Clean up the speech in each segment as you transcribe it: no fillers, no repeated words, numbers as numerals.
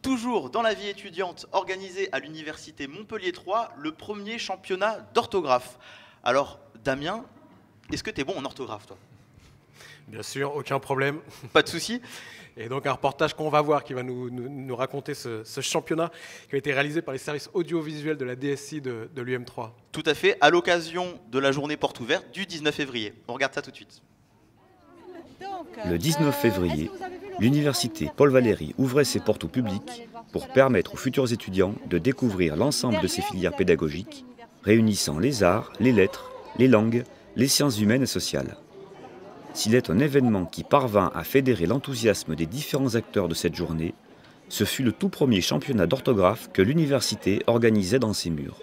Toujours dans la vie étudiante, organisé à l'université Montpellier 3, le premier championnat d'orthographe. Alors, Damien, est-ce que tu es bon en orthographe, toi? Bien sûr, aucun problème. Pas de souci. Et donc un reportage qu'on va voir qui va nous raconter ce championnat qui a été réalisé par les services audiovisuels de la DSI de l'UM3. Tout à fait, à l'occasion de la journée porte ouverte du 19 février. On regarde ça tout de suite. Le 19 février, l'université Paul Valéry ouvrait ses portes au public pour permettre aux futurs étudiants de découvrir l'ensemble de ses filières pédagogiques, réunissant les arts, les lettres, les langues, les sciences humaines et sociales. S'il est un événement qui parvint à fédérer l'enthousiasme des différents acteurs de cette journée, ce fut le tout premier championnat d'orthographe que l'université organisait dans ses murs.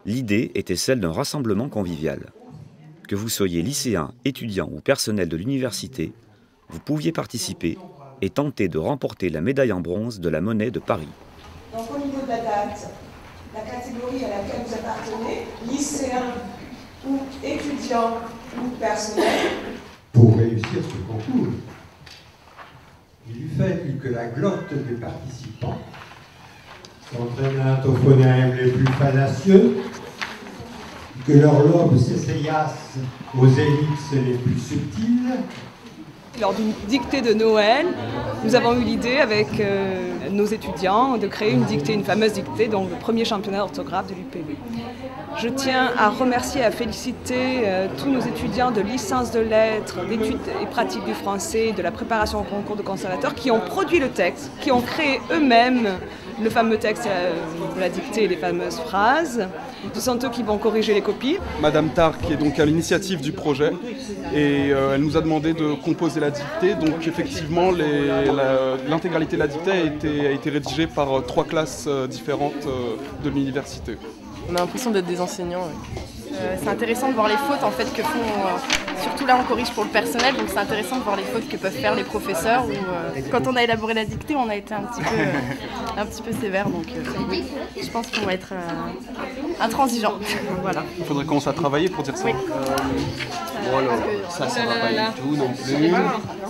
L'idée était celle d'un rassemblement convivial. Que vous soyez lycéen, étudiant ou personnel de l'université, vous pouviez participer et tenter de remporter la médaille en bronze de la Monnaie de Paris. Donc au niveau de la date, la catégorie à laquelle vous appartenez, lycéen ou étudiant ou personnel, pour réussir ce concours, il eût fallu que la glotte des participants s'entraînât aux phonèmes les plus fallacieux, que leurs lobes s'essayassent aux ellipses les plus subtiles. Lors d'une dictée de Noël, nous avons eu l'idée avec nos étudiants de créer une dictée, une fameuse dictée, donc le premier championnat d'orthographe de l'UPB. Je tiens à remercier et à féliciter tous nos étudiants de licence de lettres, d'études et pratiques du français, de la préparation au concours de conservateur, qui ont produit le texte, qui ont créé eux-mêmes le fameux texte de la dictée et les fameuses phrases. Ce sont eux qui vont corriger les copies. Madame Tar, qui est donc à l'initiative du projet, et elle nous a demandé de composer la dictée. Donc effectivement, l'intégralité de la dictée a été rédigée par 3 classes différentes de l'université. On a l'impression d'être des enseignants. C'est intéressant de voir les fautes en fait que font, surtout là on corrige pour le personnel, donc c'est intéressant de voir les fautes que peuvent faire les professeurs. Quand on a élaboré la dictée, on a été un petit peu sévère, donc je pense qu'on va être intransigeant. Voilà. Il faudrait commencer à travailler pour dire ça. Oui. Bon alors, ça va pas du tout non plus.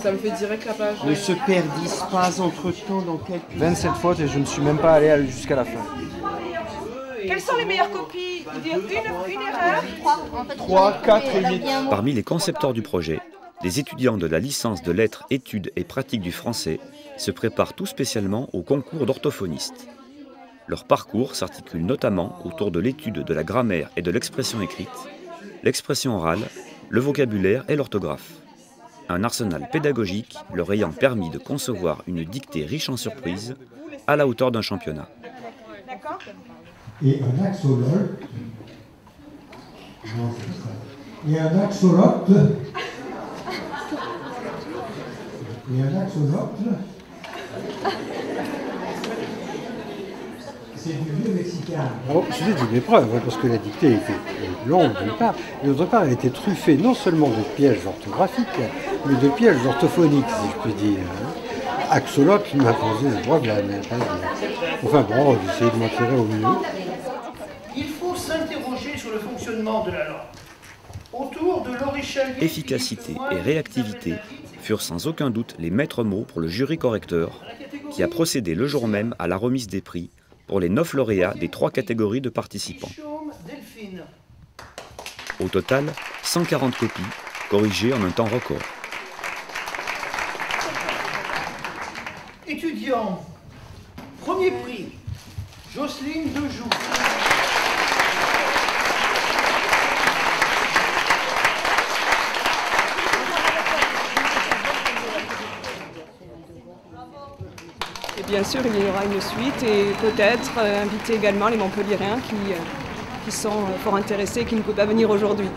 Ça me fait direct la page. Ne se perdissent pas entre-temps dans quelques... 27 fautes et je ne suis même pas allé jusqu'à la fin. quelles sont les meilleures copies? Une erreur? 3, 4 et 8. Parmi les concepteurs du projet, les étudiants de la licence de lettres, études et pratiques du français se préparent tout spécialement au concours d'orthophonistes. Leur parcours s'articule notamment autour de l'étude de la grammaire et de l'expression écrite, l'expression orale, le vocabulaire et l'orthographe. Un arsenal pédagogique leur ayant permis de concevoir une dictée riche en surprises à la hauteur d'un championnat. Et un axolote, non, c'est ça. Et un axolote, c'est du vieux mexicain. C'était une épreuve, parce que la dictée était longue d'une part, et d'autre part, elle était truffée non seulement de pièges orthographiques, mais de pièges orthophoniques, si je puis dire. Axolote m'a posé le problème. Enfin bon, j'ai essayé de m'en tirer au mieux. Il faut s'interroger sur le fonctionnement de la langue. Autour de l'orichalien... Efficacité et réactivité furent sans aucun doute les maîtres mots pour le jury correcteur, qui a procédé le jour même à la remise des prix pour les 9 lauréats des 3 catégories de participants. Au total, 140 copies, corrigées en un temps record. Étudiants, premier prix, Jocelyne Dejoux. Et bien sûr, il y aura une suite et peut-être inviter également les Montpelliérains qui sont fort intéressés et qui ne peuvent pas venir aujourd'hui.